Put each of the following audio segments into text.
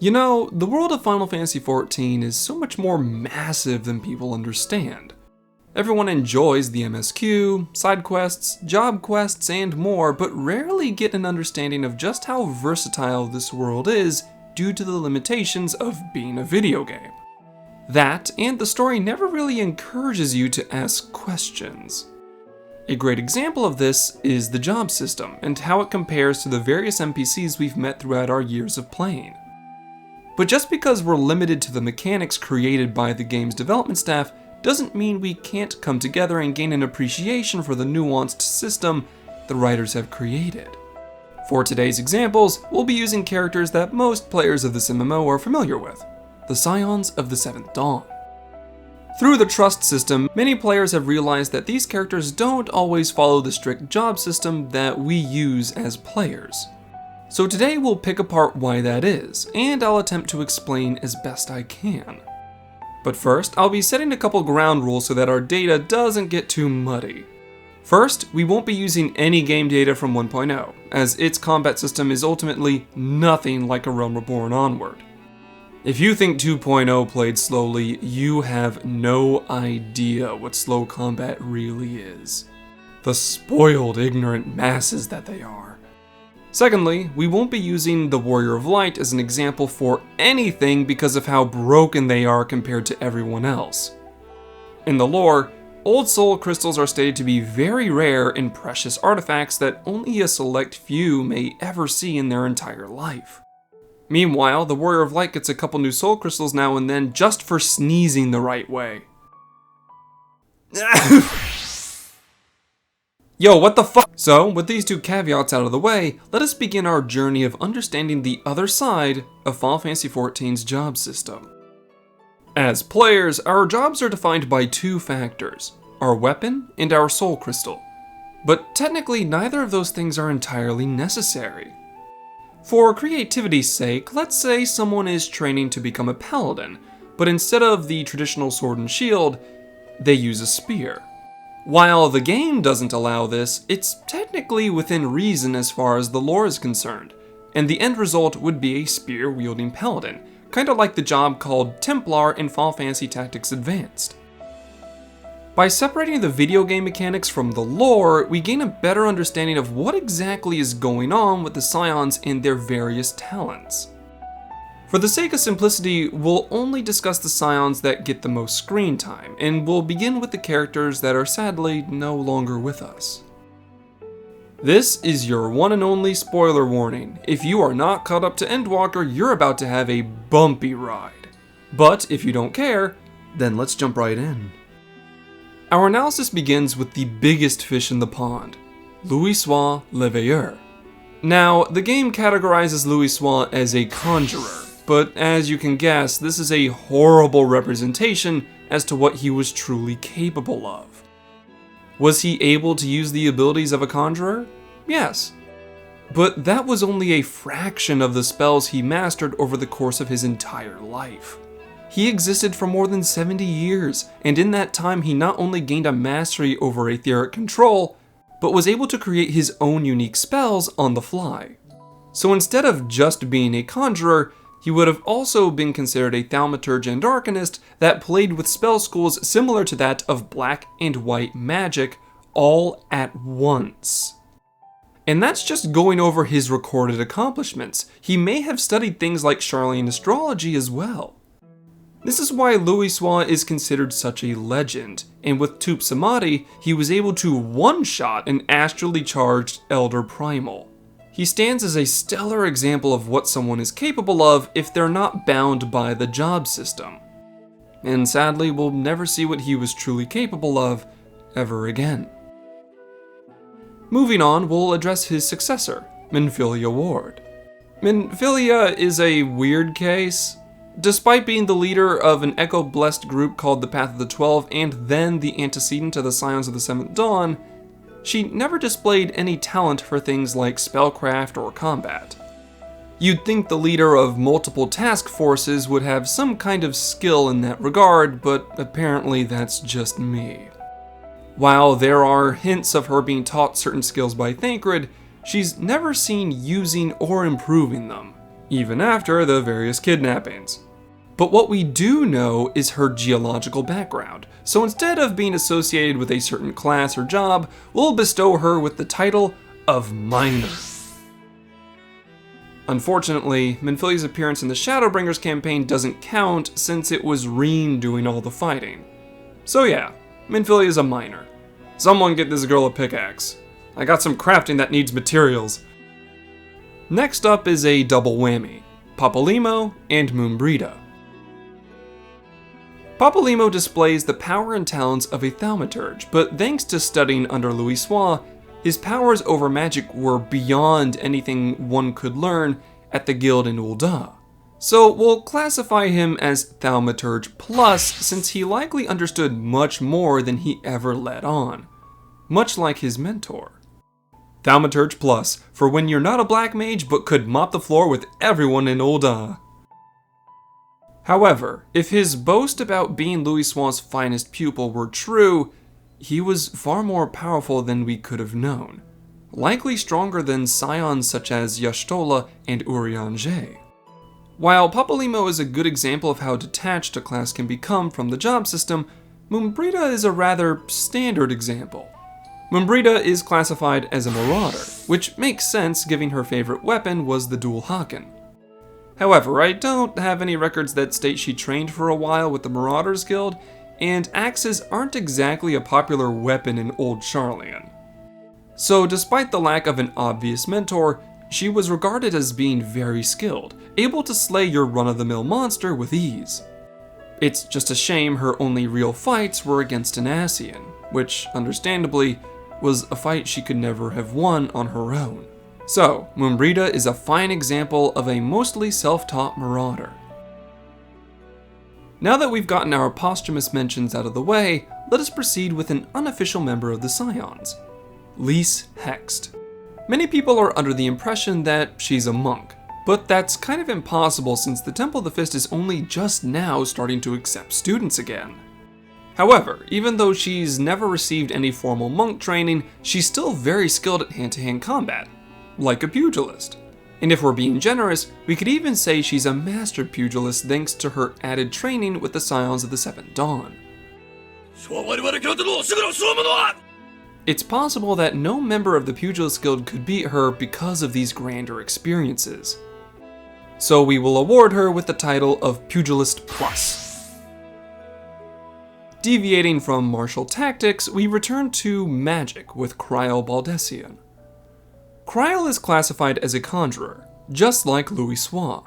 You know, the world of Final Fantasy XIV is so much more massive than people understand. Everyone enjoys the MSQ, side quests, job quests, and more, but rarely get an understanding of just how versatile this world is due to the limitations of being a video game. That, and the story never really encourages you to ask questions. A great example of this is the job system, and how it compares to the various NPCs we've met throughout our years of playing. But just because we're limited to the mechanics created by the game's development staff doesn't mean we can't come together and gain an appreciation for the nuanced system the writers have created. For today's examples, we'll be using characters that most players of this MMO are familiar with, the Scions of the Seventh Dawn. Through the trust system, many players have realized that these characters don't always follow the strict job system that we use as players. So today we'll pick apart why that is, and I'll attempt to explain as best I can. But first, I'll be setting a couple ground rules so that our data doesn't get too muddy. First, we won't be using any game data from 1.0, as its combat system is ultimately nothing like A Realm Reborn onward. If you think 2.0 played slowly, you have no idea what slow combat really is. The spoiled, ignorant masses that they are. Secondly, we won't be using the Warrior of Light as an example for anything because of how broken they are compared to everyone else. In the lore, Old Soul crystals are stated to be very rare and precious artifacts that only a select few may ever see in their entire life. Meanwhile, the Warrior of Light gets a couple new soul crystals now and then just for sneezing the right way. Yo, what the fuck? So, with these two caveats out of the way, let us begin our journey of understanding the other side of Final Fantasy XIV's job system. As players, our jobs are defined by two factors, our weapon and our soul crystal. But technically, neither of those things are entirely necessary. For creativity's sake, let's say someone is training to become a paladin, but instead of the traditional sword and shield, they use a spear. While the game doesn't allow this, it's technically within reason as far as the lore is concerned, and the end result would be a spear-wielding paladin, kinda like the job called Templar in Final Fantasy Tactics Advanced. By separating the video game mechanics from the lore, we gain a better understanding of what exactly is going on with the Scions and their various talents. For the sake of simplicity, we'll only discuss the Scions that get the most screen time, and we'll begin with the characters that are sadly no longer with us. This is your one and only spoiler warning. If you are not caught up to Endwalker, you're about to have a bumpy ride. But if you don't care, then let's jump right in. Our analysis begins with the biggest fish in the pond, Louisoix Leveilleur. Now, the game categorizes Louisoix as a conjurer, but as you can guess, this is a horrible representation as to what he was truly capable of. Was he able to use the abilities of a conjurer? Yes. But that was only a fraction of the spells he mastered over the course of his entire life. He existed for more than 70 years, and in that time he not only gained a mastery over etheric control, but was able to create his own unique spells on the fly. So instead of just being a conjurer, he would have also been considered a thaumaturge and arcanist that played with spell schools similar to that of black and white magic all at once. And that's just going over his recorded accomplishments. He may have studied things like Charlene astrology as well. This is why Louisoix is considered such a legend, and with Tup Samadhi, he was able to one-shot an astrally charged Elder Primal. He stands as a stellar example of what someone is capable of if they're not bound by the job system. And sadly, we'll never see what he was truly capable of ever again. Moving on, we'll address his successor, Minfilia Warde. Minfilia is a weird case. Despite being the leader of an echo-blessed group called the Path of the 12 and then the antecedent to the Scions of the Seventh Dawn, she never displayed any talent for things like spellcraft or combat. You'd think the leader of multiple task forces would have some kind of skill in that regard, but apparently that's just me. While there are hints of her being taught certain skills by Thancred, she's never seen using or improving them. even after the various kidnappings. But what we do know is her geological background, so instead of being associated with a certain class or job, we'll bestow her with the title of Miner. Unfortunately, Minfilia's appearance in the Shadowbringers campaign doesn't count since it was Reen doing all the fighting. So yeah, Minfilia is a miner. Someone get this girl a pickaxe. I got some crafting that needs materials. Next up is a double whammy, Papalimo and Moenbryda. Papalimo displays the power and talents of a thaumaturge, but thanks to studying under Louisoix, his powers over magic were beyond anything one could learn at the guild in Ul'dah. So we'll classify him as Thaumaturge Plus since he likely understood much more than he ever let on, much like his mentor. Thaumaturge Plus for when you're not a black mage but could mop the floor with everyone in Ul'dah. However, if his boast about being Louisoix's finest pupil were true, he was far more powerful than we could have known, likely stronger than scions such as Y'shtola and Eorzea. While Papalimo is a good example of how detached a class can become from the job system, Moenbryda is a rather standard example. Moenbryda is classified as a marauder, which makes sense given her favorite weapon was the dual haken. However, I don't have any records that state she trained for a while with the Marauders Guild, and axes aren't exactly a popular weapon in Old Charlian. So despite the lack of an obvious mentor, she was regarded as being very skilled, able to slay your run-of-the-mill monster with ease. It's just a shame her only real fights were against an Ascian, which, understandably, was a fight she could never have won on her own. So, Moenbryda is a fine example of a mostly self-taught marauder. Now that we've gotten our posthumous mentions out of the way, let us proceed with an unofficial member of the Scions, Lyse Hext. Many people are under the impression that she's a monk, but that's kind of impossible since the Temple of the Fist is only just now starting to accept students again. However, even though she's never received any formal monk training, she's still very skilled at hand-to-hand combat, like a pugilist. And if we're being generous, we could even say she's a master pugilist thanks to her added training with the Scions of the Seventh Dawn. It's possible that no member of the Pugilist Guild could beat her because of these grander experiences. So we will award her with the title of Pugilist Plus. Deviating from martial tactics, we return to magic with Krile Baldessian. Krile is classified as a conjurer, just like Louisoix.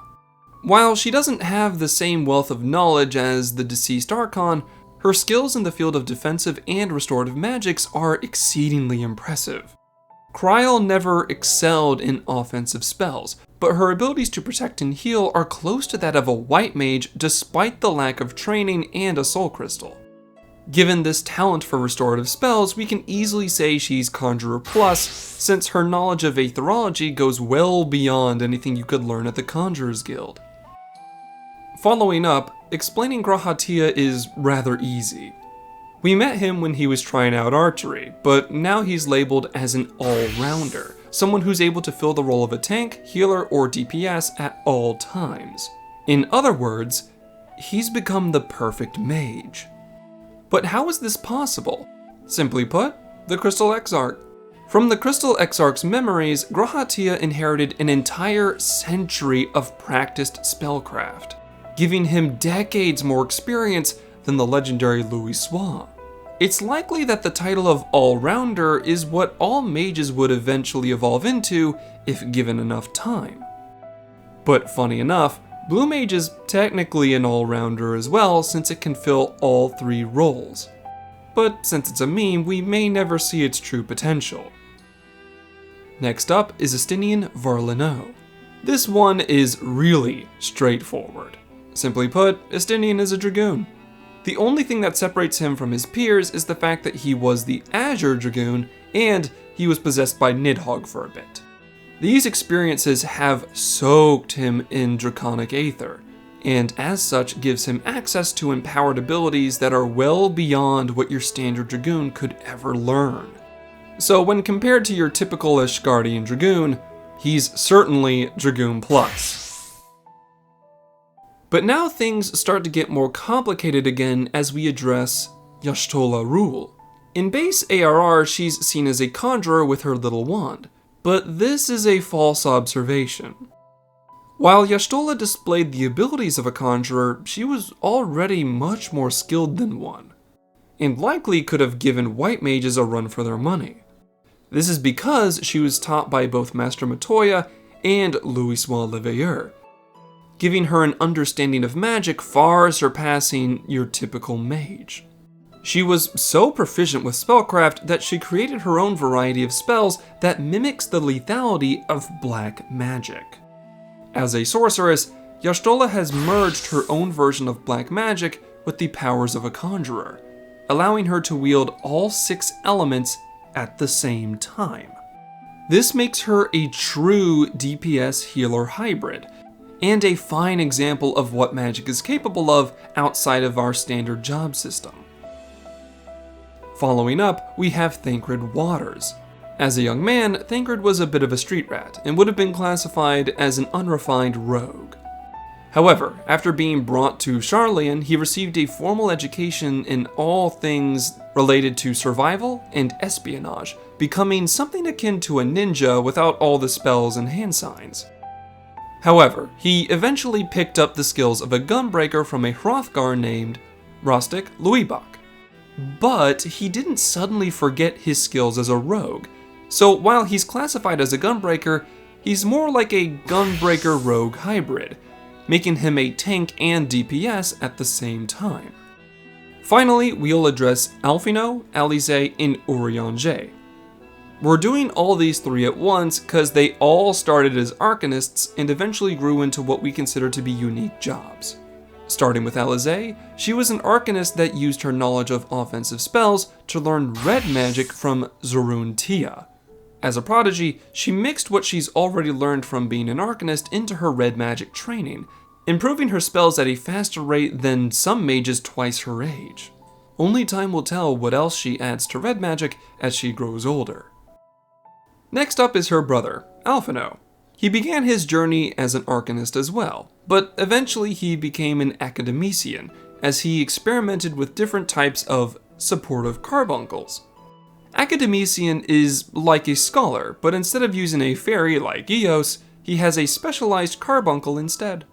While she doesn't have the same wealth of knowledge as the deceased Archon, her skills in the field of defensive and restorative magics are exceedingly impressive. Krile never excelled in offensive spells, but her abilities to protect and heal are close to that of a white mage despite the lack of training and a soul crystal. Given this talent for restorative spells, we can easily say she's Conjurer Plus, since her knowledge of aetherology goes well beyond anything you could learn at the Conjurer's Guild. Following up, explaining G'rahatia is rather easy. We met him when he was trying out archery, but now he's labeled as an all-rounder, someone who's able to fill the role of a tank, healer, or DPS at all times. In other words, he's become the perfect mage. But how is this possible? Simply put, the Crystal Exarch. From the Crystal Exarch's memories, G'rahatia inherited an entire century of practiced spellcraft, giving him decades more experience than the legendary Louisoix. It's likely that the title of All-Rounder is what all mages would eventually evolve into if given enough time. But funny enough, Blue Mage is technically an all-rounder as well since it can fill all three roles. But since it's a meme, we may never see its true potential. Next up is Estinien Y'shtola. This one is really straightforward. Simply put, Estinien is a Dragoon. The only thing that separates him from his peers is the fact that he was the Azure Dragoon and he was possessed by Nidhogg for a bit. These experiences have soaked him in Draconic Aether, and as such gives him access to empowered abilities that are well beyond what your standard Dragoon could ever learn. So when compared to your typical Ishgardian Dragoon, he's certainly Dragoon Plus. But now things start to get more complicated again as we address Y'shtola rule. In base ARR, she's seen as a conjurer with her little wand, but this is a false observation. While Y'shtola displayed the abilities of a conjurer, she was already much more skilled than one, and likely could have given white mages a run for their money. This is because she was taught by both Master Matoya and Louisoix Leveilleur, giving her an understanding of magic far surpassing your typical mage. She was so proficient with spellcraft that she created her own variety of spells that mimics the lethality of black magic. As a sorceress, Y'shtola has merged her own version of black magic with the powers of a conjurer, allowing her to wield all 6 elements at the same time. This makes her a true DPS healer hybrid, and a fine example of what magic is capable of outside of our standard job system. Following up, we have Thancred Waters. As a young man, Thancred was a bit of a street rat, and would have been classified as an unrefined rogue. However, after being brought to Sharlayan, he received a formal education in all things related to survival and espionage, becoming something akin to a ninja without all the spells and hand signs. However, he eventually picked up the skills of a gunbreaker from a Hrothgar named Rostic Louisoix. But he didn't suddenly forget his skills as a rogue, so while he's classified as a gunbreaker, he's more like a gunbreaker rogue hybrid, making him a tank and DPS at the same time. Finally, we'll address Alphinaud, Lyse, and Eorzea. We're doing all these 3 at once because they all started as Arcanists and eventually grew into what we consider to be unique jobs. Starting with Lyse, she was an Arcanist that used her knowledge of offensive spells to learn red magic from Zerun Tia. As a prodigy, she mixed what she's already learned from being an Arcanist into her red magic training, improving her spells at a faster rate than some mages twice her age. Only time will tell what else she adds to red magic as she grows older. Next up is her brother, Alphinaud. He began his journey as an Arcanist as well, but eventually he became an academician as he experimented with different types of supportive carbuncles. Academician is like a scholar, but instead of using a fairy like Eos, he has a specialized carbuncle instead.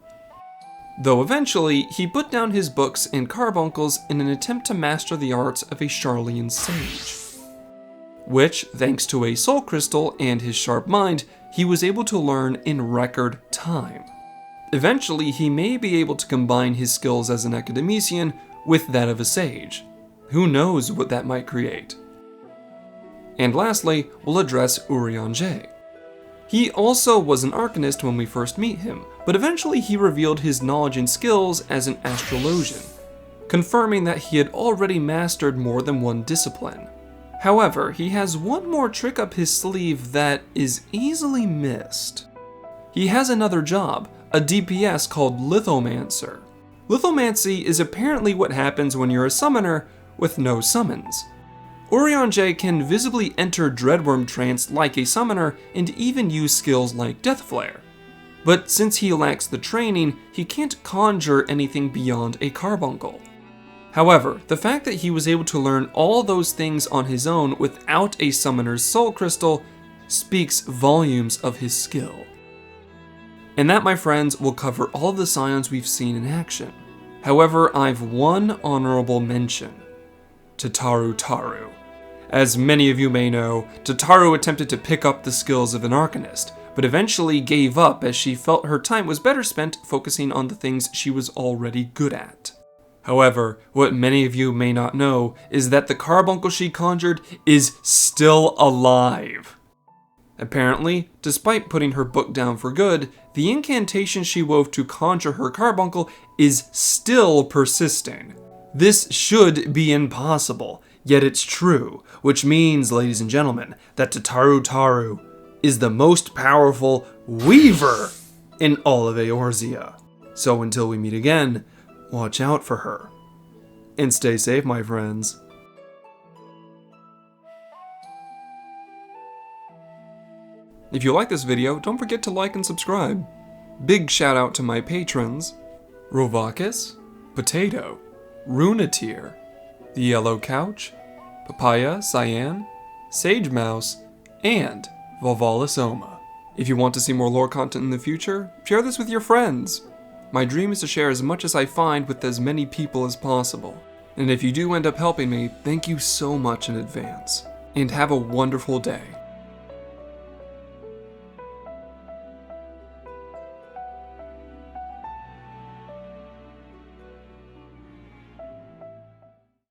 Though eventually, he put down his books and carbuncles in an attempt to master the arts of a Sharlayan sage, which, thanks to a soul crystal and his sharp mind, he was able to learn in record time. Eventually, he may be able to combine his skills as an academician with that of a sage. Who knows what that might create? And lastly, we'll address Eorzea. He also was an Arcanist when we first meet him, but eventually he revealed his knowledge and skills as an astrologian, confirming that he had already mastered more than one discipline. However, he has one more trick up his sleeve that is easily missed. He has another job, a DPS called Lithomancer. Lithomancy is apparently what happens when you're a summoner with no summons. Eorzea can visibly enter Dreadworm trance like a summoner and even use skills like Death Flare. But since he lacks the training, he can't conjure anything beyond a carbuncle. However, the fact that he was able to learn all those things on his own without a summoner's soul crystal speaks volumes of his skill. And that, my friends, will cover all the scions we've seen in action. However, I've one honorable mention: Tataru Taru. As many of you may know, Tataru attempted to pick up the skills of an Arcanist, but eventually gave up as she felt her time was better spent focusing on the things she was already good at. However, what many of you may not know is that the carbuncle she conjured is still alive. Apparently, despite putting her book down for good, the incantation she wove to conjure her carbuncle is still persisting. This should be impossible, yet it's true, which means, ladies and gentlemen, that Tataru Taru is the most powerful weaver in all of Eorzea. So until we meet again, watch out for her. And stay safe, my friends. If you like this video, don't forget to like and subscribe. Big shout out to my patrons: Rovakis, Potato, Runeteer, the Yellow Couch, Papaya, Cyan, Sage Mouse, and Volvolisoma. If you want to see more lore content in the future, share this with your friends. My dream is to share as much as I find with as many people as possible. And if you do end up helping me, thank you so much in advance. And have a wonderful day.